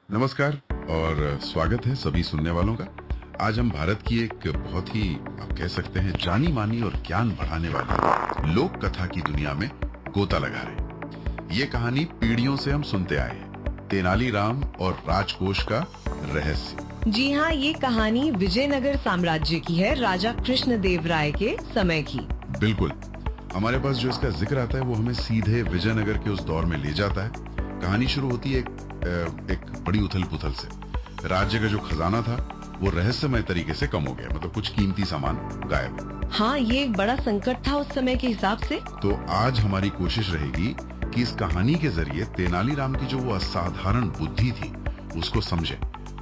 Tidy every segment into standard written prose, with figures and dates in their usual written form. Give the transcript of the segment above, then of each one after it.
नमस्कार और स्वागत है सभी सुनने वालों का। आज हम भारत की एक बहुत ही आप कह सकते हैं जानी मानी और ज्ञान बढ़ाने वाली लोक कथा की दुनिया में गोता लगा रहे हैं। ये कहानी पीढ़ियों से हम सुनते आए हैं, तेनालीराम और राजकोष का रहस्य। जी हाँ, ये कहानी विजयनगर साम्राज्य की है, राजा कृष्णदेव राय के समय की। बिल्कुल, हमारे पास जो इसका जिक्र आता है वो हमें सीधे विजयनगर के उस दौर में ले जाता है। कहानी शुरू होती है एक बड़ी उथल पुथल से। राज्य का जो खजाना था वो रहस्यमय तरीके से कम हो गया, मतलब कुछ कीमती सामान गायब। हाँ, ये एक बड़ा संकट था उस समय के हिसाब से। तो आज हमारी कोशिश रहेगी कि इस कहानी के जरिए तेनालीराम की जो वो असाधारण बुद्धि थी उसको समझें,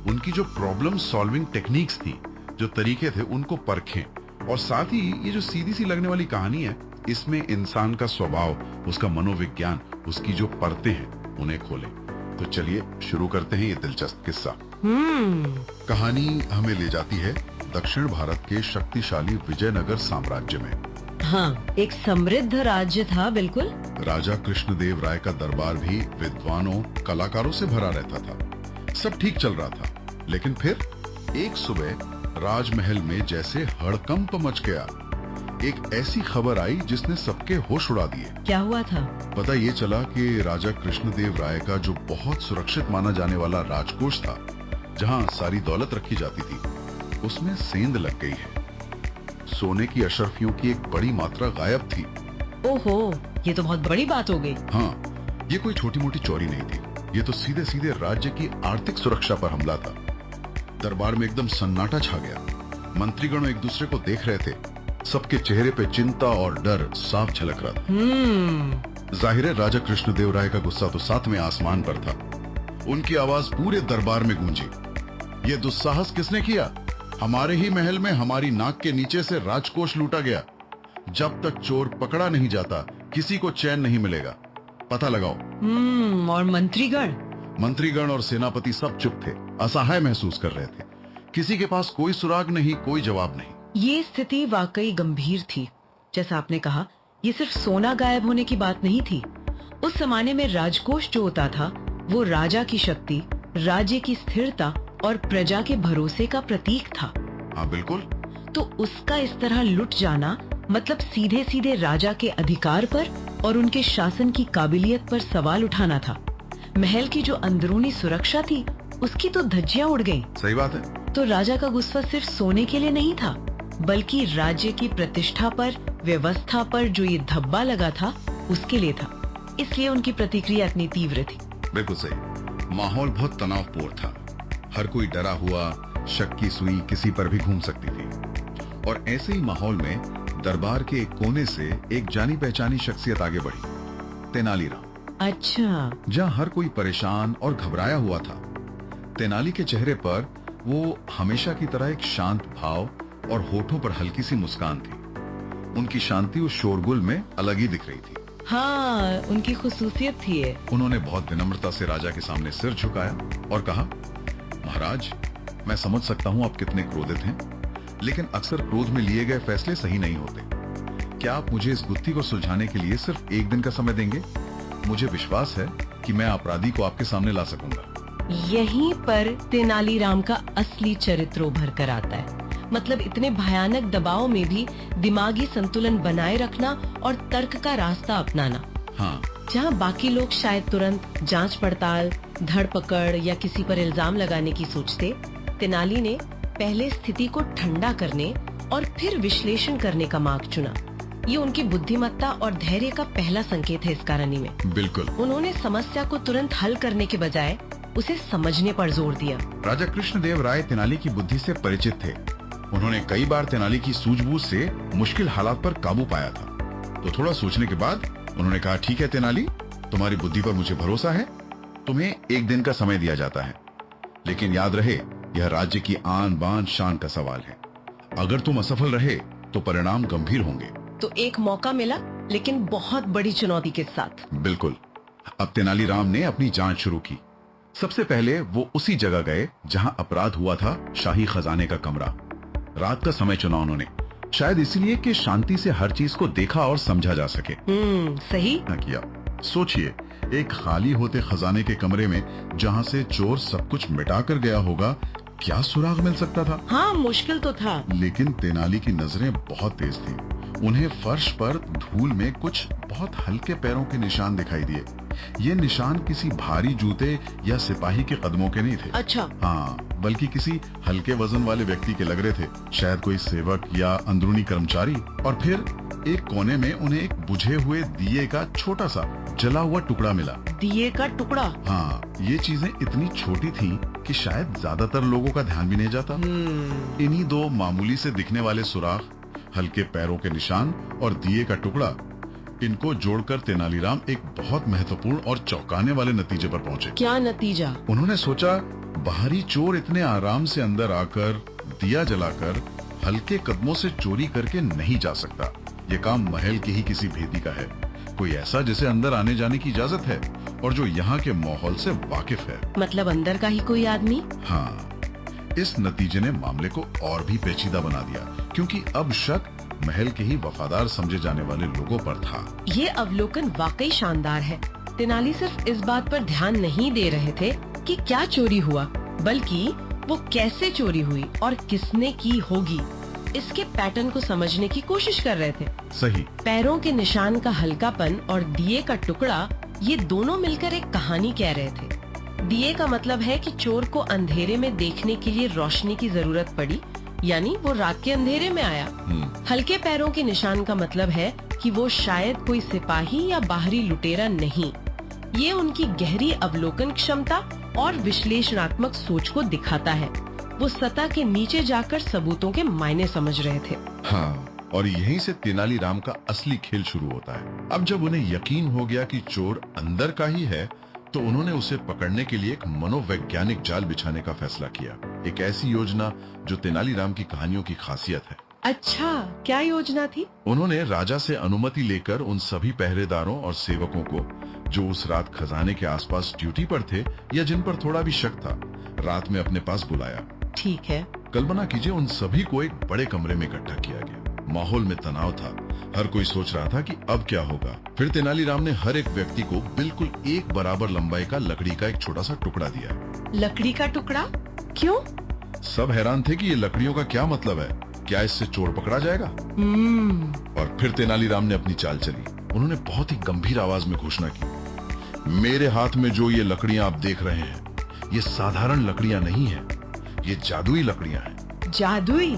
उनकी जो प्रॉब्लम सॉल्विंग टेक्निक्स थी, जो तरीके थे, उनको परखें, और साथ ही ये जो सीधी सी लगने वाली कहानी है इसमें इंसान का स्वभाव, उसका मनोविज्ञान, उसकी जो परतें हैं उन्हें खोलें। तो चलिए शुरू करते हैं ये दिलचस्प किस्सा। कहानी हमें ले जाती है दक्षिण भारत के शक्तिशाली विजयनगर साम्राज्य में। हाँ, एक समृद्ध राज्य था। बिल्कुल। राजा कृष्णदेव राय का दरबार भी विद्वानों, कलाकारों से भरा रहता था। सब ठीक चल रहा था, लेकिन फिर एक सुबह राजमहल में जैसे हड़कंप मच गया। एक ऐसी खबर आई जिसने सबके होश उड़ा दिए। क्या हुआ था? पता ये चला कि राजा कृष्णदेव राय का जो बहुत सुरक्षित माना जाने वाला राजकोष था, जहाँ सारी दौलत रखी जाती थी, उसमें सेंध लग गई है। सोने की अशर्फियों की एक बड़ी मात्रा गायब थी। ओहो, ये तो बहुत बड़ी बात हो गई। हाँ, ये कोई छोटी मोटी चोरी नहीं थी, ये तो सीधे सीधे राज्य की आर्थिक सुरक्षा पर हमला था। दरबार में एकदम सन्नाटा छा गया। मंत्रीगण एक दूसरे को देख रहे थे। सबके चेहरे पे चिंता और डर साफ झलक रहा था। जाहिर है राजा कृष्णदेव राय का गुस्सा तो सातवें आसमान पर था। उनकी आवाज पूरे दरबार में गूंजी। ये दुस्साहस किसने किया? हमारे ही महल में हमारी नाक के नीचे से राजकोष लूटा गया। जब तक चोर पकड़ा नहीं जाता किसी को चैन नहीं मिलेगा। पता लगाओ। और मंत्रीगण और सेनापति सब चुप थे, असहाय महसूस कर रहे थे। किसी के पास कोई सुराग नहीं, कोई जवाब नहीं। ये स्थिति वाकई गंभीर थी। जैसा आपने कहा, ये सिर्फ सोना गायब होने की बात नहीं थी। उस जमाने में राजकोष जो होता था वो राजा की शक्ति, राज्य की स्थिरता और प्रजा के भरोसे का प्रतीक था। हाँ बिल्कुल। तो उसका इस तरह लुट जाना मतलब सीधे सीधे राजा के अधिकार पर और उनके शासन की काबिलियत पर सवाल उठाना था। महल की जो अंदरूनी सुरक्षा थी उसकी तो धज्जियां उड़ गईं। सही बात है। तो राजा का गुस्सा सिर्फ सोने के लिए नहीं था, बल्कि राज्य की प्रतिष्ठा पर, व्यवस्था पर जो ये धब्बा लगा था उसके लिए था। इसलिए उनकी प्रतिक्रिया इतनी तीव्र थी। बिल्कुल सही। माहौल बहुत तनावपूर्ण था। हर कोई डरा हुआ, शक की सुई किसी पर भी घूम सकती थी। और ऐसे ही माहौल में दरबार के एक कोने से एक जानी पहचानी शख्सियत आगे बढ़ी, तेनालीराम। अच्छा। जहाँ हर कोई परेशान और घबराया हुआ था, तेनाली के चेहरे पर वो हमेशा की तरह एक शांत भाव और होठों पर हल्की सी मुस्कान थी। उनकी शांति उस शोरगुल में अलग ही दिख रही थी। हाँ, उनकी खुसूसियत थी ये। उन्होंने बहुत विनम्रता से राजा के सामने सिर झुकाया और कहा, महाराज, मैं समझ सकता हूँ आप कितने क्रोधित हैं, लेकिन अक्सर क्रोध में लिए गए फैसले सही नहीं होते। क्या आप मुझे इस गुत्थी को सुलझाने के लिए सिर्फ एक दिन का समय देंगे? मुझे विश्वास है कि मैं अपराधी को आपके सामने ला सकूंगा। यहीं पर तेनालीराम का असली चरित्र उभर कर आता है। मतलब इतने भयानक दबाव में भी दिमागी संतुलन बनाए रखना और तर्क का रास्ता अपनाना। हाँ। जहाँ बाकी लोग शायद तुरंत जांच पड़ताल, धरपकड़ या किसी पर इल्जाम लगाने की सोचते, तेनाली ने पहले स्थिति को ठंडा करने और फिर विश्लेषण करने का मार्ग चुना। ये उनकी बुद्धिमत्ता और धैर्य का पहला संकेत है इस कहानी में। बिल्कुल। उन्होंने समस्या को तुरंत हल करने के बजाय उसे समझने पर जोर दिया। राजा कृष्णदेव राय तेनाली की बुद्धि से परिचित थे। उन्होंने कई बार तेनाली की सूझबूझ से मुश्किल हालात पर काबू पाया था। तो थोड़ा सोचने के बाद उन्होंने कहा, ठीक है तेनाली, तुम्हारी बुद्धि पर मुझे भरोसा है। तुम्हें एक दिन का समय दिया जाता है, लेकिन याद रहे यह राज्य की आन बान शान का सवाल है। अगर तुम असफल रहे तो परिणाम गंभीर होंगे। तो एक मौका मिला, लेकिन बहुत बड़ी चुनौती के साथ। बिल्कुल। अब तेनालीराम ने अपनी जांच शुरू की। सबसे पहले वो उसी जगह गए जहां अपराध हुआ था, शाही खजाने का कमरा। रात का समय चुना उन्होंने, शायद इसलिए कि शांति से हर चीज को देखा और समझा जा सके। सही न किया। सोचिए, एक खाली होते खजाने के कमरे में जहाँ से चोर सब कुछ मिटा कर गया होगा, क्या सुराग मिल सकता था? हाँ, मुश्किल तो था। लेकिन तेनाली की नजरें बहुत तेज थी। उन्हें फर्श पर धूल में कुछ बहुत हल्के पैरों के निशान दिखाई दिए। ये निशान किसी भारी जूते या सिपाही के कदमों के नहीं थे। अच्छा। हाँ, बल्कि किसी हल्के वजन वाले व्यक्ति के लग रहे थे, शायद कोई सेवक या अंदरूनी कर्मचारी। और फिर एक कोने में उन्हें एक बुझे हुए दिए का छोटा सा जला हुआ टुकड़ा मिला। दिए का टुकड़ा? हाँ, ये चीजें इतनी छोटी थीं कि शायद ज्यादातर लोगों का ध्यान भी नहीं जाता। इन्हीं दो मामूली से दिखने वाले सुराख, हल्के पैरों के निशान और दिए का टुकड़ा, इनको जोड़कर तेनालीराम एक बहुत महत्वपूर्ण और चौंकाने वाले नतीजे पर पहुंचे। क्या नतीजा? उन्होंने सोचा, बाहरी चोर इतने आराम से अंदर आकर दिया जलाकर हल्के कदमों से चोरी करके नहीं जा सकता। ये काम महल के ही किसी भेदी का है, कोई ऐसा जिसे अंदर आने जाने की इजाजत है और जो यहाँ के माहौल से वाकिफ है। मतलब अंदर का ही कोई आदमी? हाँ, इस नतीजे ने मामले को और भी पेचीदा बना दिया, क्योंकि अब शक महल के ही वफादार समझे जाने वाले लोगों पर था। ये अवलोकन वाकई शानदार है। तेनाली सिर्फ इस बात पर ध्यान नहीं दे रहे थे कि क्या चोरी हुआ, बल्कि वो कैसे चोरी हुई और किसने की होगी, इसके पैटर्न को समझने की कोशिश कर रहे थे। सही। पैरों के निशान का हल्कापन और दिए का टुकड़ा, ये दोनों मिलकर एक कहानी कह रहे थे। दिए का मतलब है कि चोर को अंधेरे में देखने के लिए रोशनी की जरूरत पड़ी, यानी वो रात के अंधेरे में आया। हल्के पैरों के निशान का मतलब है कि वो शायद कोई सिपाही या बाहरी लुटेरा नहीं। ये उनकी गहरी अवलोकन क्षमता और विश्लेषणात्मक सोच को दिखाता है। वो सतह के नीचे जाकर सबूतों के मायने समझ रहे थे। हाँ, और यहीं से तेनालीराम का असली खेल शुरू होता है। अब जब उन्हें यकीन हो गया कि चोर अंदर का ही है, तो उन्होंने उसे पकड़ने के लिए एक मनोवैज्ञानिक जाल बिछाने का फैसला किया। एक ऐसी योजना जो तेनालीराम की कहानियों की खासियत है। अच्छा, क्या योजना थी? उन्होंने राजा से अनुमति लेकर उन सभी पहरेदारों और सेवकों को जो उस रात खजाने के आसपास ड्यूटी पर थे या जिन पर थोड़ा भी शक था, रात में अपने पास बुलाया। ठीक है। कल्पना कीजिए, उन सभी को एक बड़े कमरे में इकट्ठा किया गया। माहौल में तनाव था, हर कोई सोच रहा था कि अब क्या होगा। फिर तेनालीराम ने हर एक व्यक्ति को बिल्कुल एक बराबर लंबाई का लकड़ी का एक छोटा सा टुकड़ा दिया। लकड़ी का टुकड़ा? क्यों? सब हैरान थे कि ये लकड़ियों का क्या मतलब है, क्या इससे चोर पकड़ा जाएगा? और फिर तेनालीराम ने अपनी चाल चली। उन्होंने बहुत ही गंभीर आवाज में घोषणा की, मेरे हाथ में जो ये लकड़ियां आप देख रहे हैं, ये साधारण लकड़ियां नहीं है, ये जादुई लकड़ियां हैं। जादुई?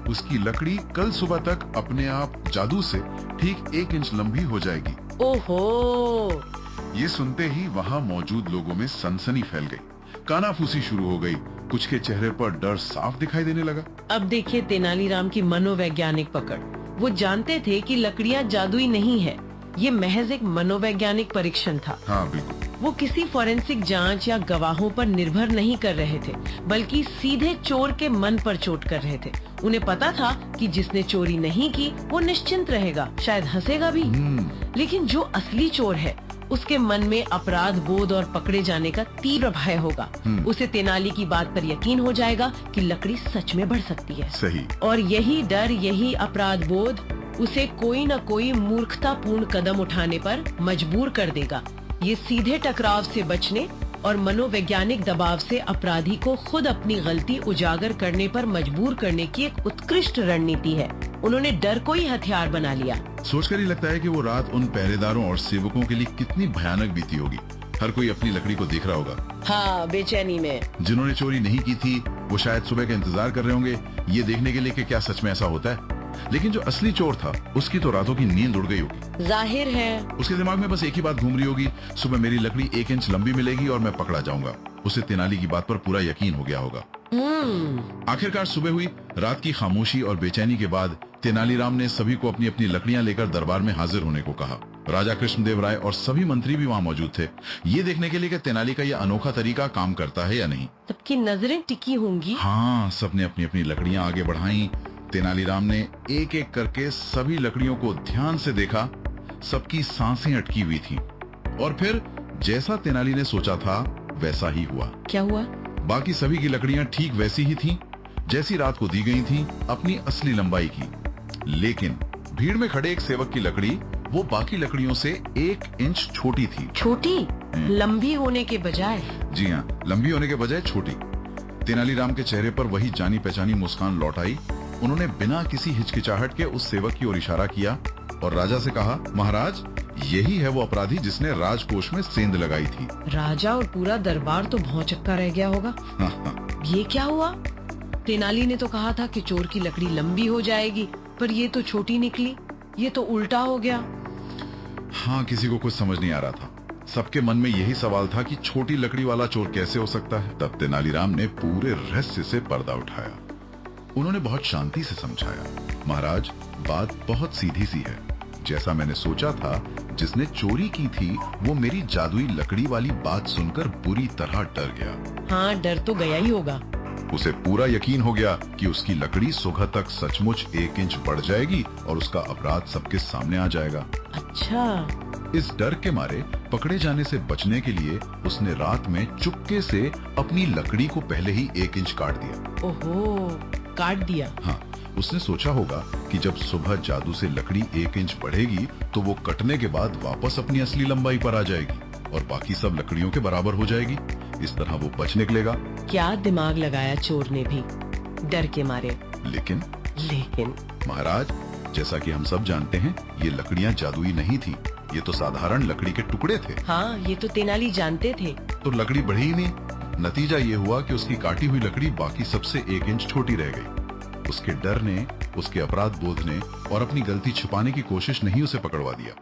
उसकी लकड़ी कल सुबह तक अपने आप जादू से ठीक 1 इंच लंबी हो जाएगी। ओहो! ये सुनते ही वहाँ मौजूद लोगों में सनसनी फैल गई, कानाफूसी शुरू हो गई, कुछ के चेहरे पर डर साफ दिखाई देने लगा। अब देखिए तेनालीराम की मनोवैज्ञानिक पकड़। वो जानते थे कि लकड़ियां जादुई नहीं है, ये महज एक मनोवैज्ञानिक परीक्षण था। हाँ, बिल्कुल। वो किसी फोरेंसिक जांच या गवाहों पर निर्भर नहीं कर रहे थे, बल्कि सीधे चोर के मन पर चोट कर रहे थे। उन्हें पता था कि जिसने चोरी नहीं की वो निश्चिंत रहेगा, शायद हंसेगा भी। लेकिन जो असली चोर है, उसके मन में अपराध बोध और पकड़े जाने का तीव्र भय होगा। उसे तेनाली की बात पर यकीन हो जाएगा कि लकड़ी सच में बढ़ सकती है। सही। और यही डर, यही अपराध बोध उसे कोई न कोई मूर्खतापूर्ण कदम उठाने पर मजबूर कर देगा। ये सीधे टकराव से बचने और मनोवैज्ञानिक दबाव से अपराधी को खुद अपनी गलती उजागर करने पर मजबूर करने की एक उत्कृष्ट रणनीति है। उन्होंने डर को ही हथियार बना लिया। सोचकर ही लगता है कि वो रात उन पहरेदारों और सेवकों के लिए कितनी भयानक बीती होगी। हर कोई अपनी लकड़ी को देख रहा होगा। हाँ, बेचैनी में। जिन्होंने चोरी नहीं की थी वो शायद सुबह का इंतजार कर रहे होंगे, ये देखने के लिए कि क्या सच में ऐसा होता है। लेकिन जो असली चोर था, उसकी तो रातों की नींद उड़ गई होगी। जाहिर है। उसके दिमाग में बस एक ही बात घूम रही होगी, सुबह मेरी लकड़ी 1 इंच लंबी मिलेगी और मैं पकड़ा जाऊंगा। उसे तेनाली की बात पर पूरा यकीन हो गया होगा। आखिरकार सुबह हुई। रात की खामोशी और बेचैनी के बाद तेनालीराम ने सभी को अपनी अपनी लकड़ियां लेकर दरबार में हाजिर होने को कहा। राजा कृष्णदेव राय और सभी मंत्री भी वहाँ मौजूद थे, ये देखने के लिए कि तेनाली का यह अनोखा तरीका काम करता है या नहीं। सबकी नजरें टिकी होंगी। हाँ, सबने अपनी अपनी लकड़ियां आगे बढ़ाई। तेनालीराम ने एक एक करके सभी लकड़ियों को ध्यान से देखा। सबकी सांसें अटकी हुई थी। और फिर जैसा तेनाली ने सोचा था वैसा ही हुआ। क्या हुआ? बाकी सभी की लकड़ियां ठीक वैसी ही थीं, जैसी रात को दी गई थीं, अपनी असली लंबाई की। लेकिन भीड़ में खड़े एक सेवक की लकड़ी वो बाकी लकड़ियों से 1 इंच छोटी थी। छोटी? लंबी होने के बजाय? जी हाँ, लंबी होने के बजाय छोटी। तेनालीराम के चेहरे पर वही जानी पहचानी मुस्कान लौट आई। उन्होंने बिना किसी हिचकिचाहट के उस सेवक की ओर इशारा किया और राजा से कहा, महाराज, यही है वो अपराधी जिसने राजकोष में सेंध लगाई थी। राजा और पूरा दरबार तो भौचक्का रह गया होगा। ये क्या हुआ? तेनाली ने तो कहा था कि चोर की लकड़ी लंबी हो जाएगी, पर ये तो छोटी निकली। ये तो उल्टा हो गया। हाँ, किसी को कुछ समझ नहीं आ रहा था। सबके मन में यही सवाल था कि छोटी लकड़ी वाला चोर कैसे हो सकता है। तब तेनालीराम ने पूरे रहस्य से पर्दा उठाया। उन्होंने बहुत शांति से समझाया, महाराज, बात बहुत सीधी सी है। जैसा मैंने सोचा था, जिसने चोरी की थी वो मेरी जादुई लकड़ी वाली बात सुनकर बुरी तरह डर गया। हाँ, डर तो गया ही होगा। उसे पूरा यकीन हो गया कि उसकी लकड़ी सुबह तक सचमुच 1 इंच बढ़ जाएगी और उसका अपराध सबके सामने आ जाएगा। अच्छा। इस डर के मारे पकड़े जाने से बचने के लिए उसने रात में चुपके से अपनी लकड़ी को पहले ही 1 इंच काट दिया। ओहो, काट दिया? हाँ, उसने सोचा होगा कि जब सुबह जादू से लकड़ी 1 इंच बढ़ेगी तो वो कटने के बाद वापस अपनी असली लंबाई पर आ जाएगी और बाकी सब लकड़ियों के बराबर हो जाएगी। इस तरह वो बच निकलेगा। क्या दिमाग लगाया चोर ने भी, डर के मारे। लेकिन महाराज, जैसा कि हम सब जानते हैं, ये लकड़ियां जादुई नहीं थी। ये तो साधारण लकड़ी के टुकड़े थे। हाँ, ये तो तेनाली जानते थे। तो लकड़ी बढ़ी ही नहीं। नतीजा ये हुआ कि उसकी काटी हुई लकड़ी बाकी सबसे 1 इंच छोटी रह गई। उसके डर ने, उसके अपराध बोध ने और अपनी गलती छुपाने की कोशिश ने ही उसे पकड़वा दिया।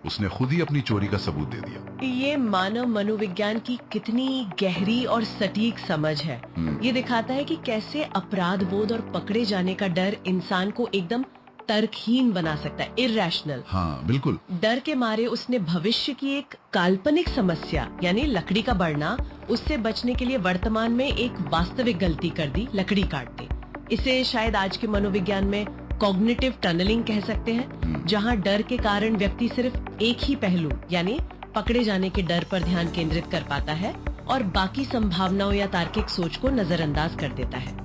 उसने खुद ही अपनी चोरी का सबूत दे दिया। ये मानव मनोविज्ञान की कितनी गहरी और सटीक समझ है। ये दिखाता है कि कैसे अपराध बोध और पकड़े जाने का डर इंसान को एकदम तर्कहीन बना सकता है, इरैशनल। हाँ, बिल्कुल। डर के मारे उसने भविष्य की एक काल्पनिक समस्या यानी लकड़ी का बढ़ना, उससे बचने के लिए वर्तमान में एक वास्तविक गलती कर दी, लकड़ी काट दी। इसे शायद आज के मनोविज्ञान में कॉग्निटिव टनलिंग कह सकते हैं, जहां डर के कारण व्यक्ति सिर्फ एक ही पहलू यानी पकड़े जाने के डर पर ध्यान केंद्रित कर पाता है और बाकी संभावनाओं या तार्किक सोच को नजरअंदाज कर देता है।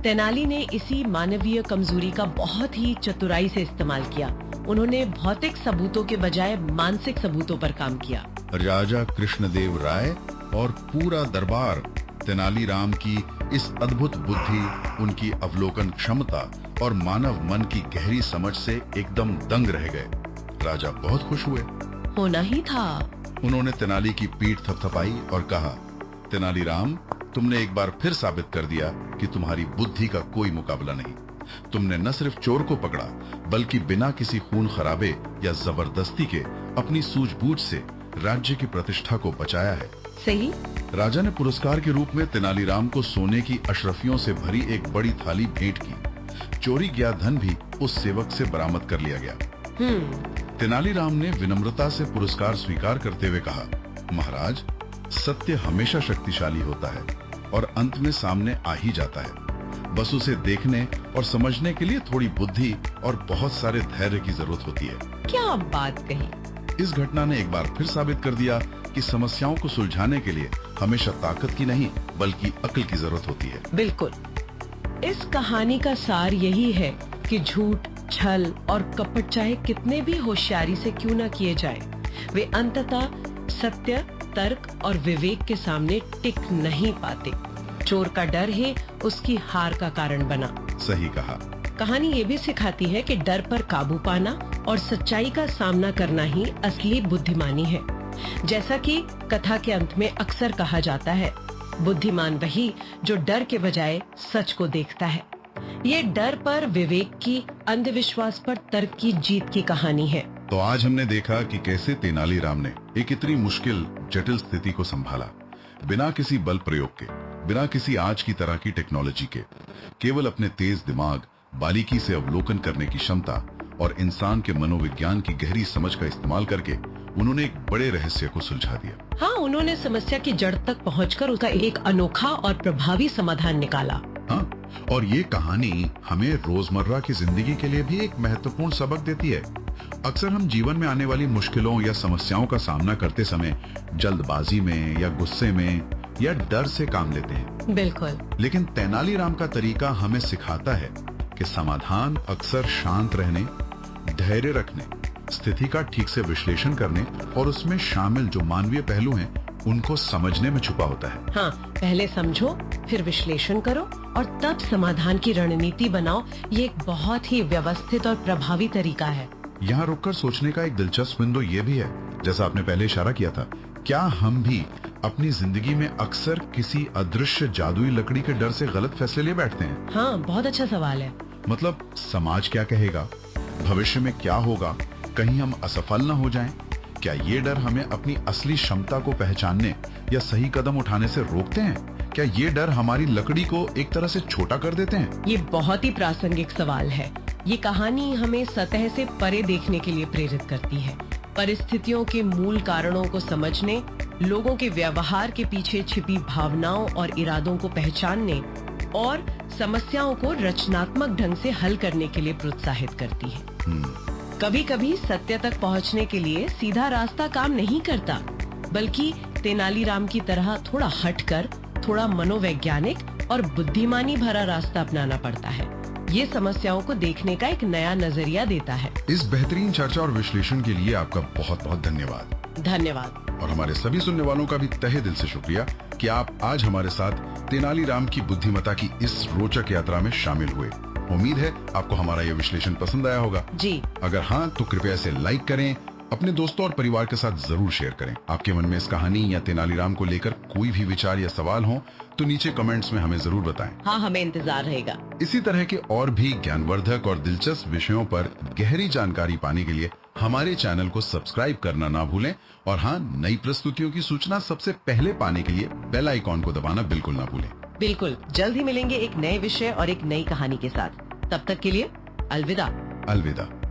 तेनाली ने इसी मानवीय कमजोरी का बहुत ही चतुराई से इस्तेमाल किया। उन्होंने भौतिक सबूतों के बजाय मानसिक सबूतों पर काम किया। राजा कृष्णदेव राय और पूरा दरबार तेनालीराम की इस अद्भुत बुद्धि, उनकी अवलोकन क्षमता और मानव मन की गहरी समझ से एकदम दंग रह गए। राजा बहुत खुश हुए। होना ही था। उन्होंने तेनाली की पीठ थपथपाई और कहा, तेनालीराम, तुमने एक बार फिर साबित कर दिया कि तुम्हारी बुद्धि का कोई मुकाबला नहीं। तुमने न सिर्फ चोर को पकड़ा, बल्कि बिना किसी खून खराबे या जबरदस्ती के अपनी सूझबूझ से राज्य की प्रतिष्ठा को बचाया है। सही। राजा ने पुरस्कार के रूप में तेनालीराम को सोने की अशरफियों से भरी एक बड़ी थाली भेंट की। चोरी गया धन भी उस सेवक से बरामद कर लिया गया। तेनालीराम ने विनम्रता से पुरस्कार स्वीकार करते हुए कहा, महाराज, सत्य हमेशा शक्तिशाली होता है और अंत में सामने आ ही जाता है। बस उसे देखने और समझने के लिए थोड़ी बुद्धि और बहुत सारे धैर्य की जरूरत होती है। क्या बात कही। इस घटना ने एक बार फिर साबित कर दिया कि समस्याओं को सुलझाने के लिए हमेशा ताकत की नहीं बल्कि अक्ल की जरूरत होती है। बिल्कुल। इस कहानी का सार यही है कि झूठ, छल और कपट चाहे कितने भी होशियारी से क्यों न किए जाए, वे अंततः सत्य, तर्क और विवेक के सामने टिक नहीं पाते। चोर का डर ही उसकी हार का कारण बना। सही कहा। कहानी ये भी सिखाती है कि डर पर काबू पाना और सच्चाई का सामना करना ही असली बुद्धिमानी है। जैसा कि कथा के अंत में अक्सर कहा जाता है, बुद्धिमान वही जो डर के बजाय सच को देखता है। ये डर पर विवेक की, अंधविश्वास पर तर्क की जीत की कहानी है। तो आज हमने देखा कि कैसे तेनालीराम ने एक इतनी मुश्किल, जटिल स्थिति को संभाला, बिना किसी बल प्रयोग के, बिना किसी आज की तरह की टेक्नोलॉजी के, केवल अपने तेज दिमाग, बारीकी से अवलोकन करने की क्षमता और इंसान के मनोविज्ञान की गहरी समझ का इस्तेमाल करके उन्होंने एक बड़े रहस्य को सुलझा दिया। हाँ, उन्होंने समस्या की जड़ तक पहुंचकर उसका एक अनोखा और प्रभावी समाधान निकाला। हाँ, और ये कहानी हमें रोजमर्रा की जिंदगी के लिए भी एक महत्वपूर्ण सबक देती है। अक्सर हम जीवन में आने वाली मुश्किलों या समस्याओं का सामना करते समय जल्दबाजी में या गुस्से में या डर से काम लेते हैं। बिल्कुल। लेकिन तेनालीराम का तरीका हमें सिखाता है कि समाधान अक्सर शांत रहने, धैर्य रखने स्थिति का ठीक से विश्लेषण करने और उसमें शामिल जो मानवीय पहलू हैं, उनको समझने में छुपा होता है। हाँ, पहले समझो, फिर विश्लेषण करो और तब समाधान की रणनीति बनाओ। ये एक बहुत ही व्यवस्थित और प्रभावी तरीका है। यहाँ रुककर सोचने का एक दिलचस्प बिंदु ये भी है, जैसा आपने पहले इशारा किया था, क्या हम भी अपनी जिंदगी में अक्सर किसी अदृश्य जादुई लकड़ी के डर से गलत फैसले लिए बैठते हैं? हाँ, बहुत अच्छा सवाल है। मतलब समाज क्या कहेगा, भविष्य में क्या होगा, कहीं हम असफल न हो जाएं? क्या ये डर हमें अपनी असली क्षमता को पहचानने या सही कदम उठाने से रोकते हैं? क्या ये डर हमारी लकड़ी को एक तरह से छोटा कर देते हैं? ये बहुत ही प्रासंगिक सवाल है। ये कहानी हमें सतह से परे देखने के लिए प्रेरित करती है, परिस्थितियों के मूल कारणों को समझने, लोगों के व्यवहार के पीछे छिपी भावनाओं और इरादों को पहचानने और समस्याओं को रचनात्मक ढंग से हल करने के लिए प्रोत्साहित करती है। कभी-कभी सत्य तक पहुंचने के लिए सीधा रास्ता काम नहीं करता, बल्कि तेनालीराम की तरह थोड़ा हटकर, थोड़ा मनोवैज्ञानिक और बुद्धिमानी भरा रास्ता अपनाना पड़ता है। ये समस्याओं को देखने का एक नया नजरिया देता है। इस बेहतरीन चर्चा और विश्लेषण के लिए आपका बहुत बहुत धन्यवाद। धन्यवाद। और हमारे सभी सुनने वालों का भी तहे दिल से शुक्रिया कि आप आज हमारे साथ तेनालीराम की बुद्धिमत्ता की इस रोचक यात्रा में शामिल हुए। उम्मीद है आपको हमारा यह विश्लेषण पसंद आया होगा। जी। अगर हाँ, तो कृपया इसे लाइक करें, अपने दोस्तों और परिवार के साथ जरूर शेयर करें। आपके मन में इस कहानी या तेनालीराम को लेकर कोई भी विचार या सवाल हो तो नीचे कमेंट्स में हमें जरूर बताएं। हाँ, हमें इंतजार रहेगा। इसी तरह के और भी ज्ञानवर्धक और दिलचस्प विषयों पर गहरी जानकारी पाने के लिए हमारे चैनल को सब्सक्राइब करना ना भूलें और हाँ, नई प्रस्तुतियों की सूचना सबसे पहले पाने के लिए बेल आइकॉन को दबाना बिल्कुल ना भूलें। बिल्कुल, जल्द ही मिलेंगे एक नए विषय और एक नई कहानी के साथ। तब तक के लिए अलविदा। अलविदा।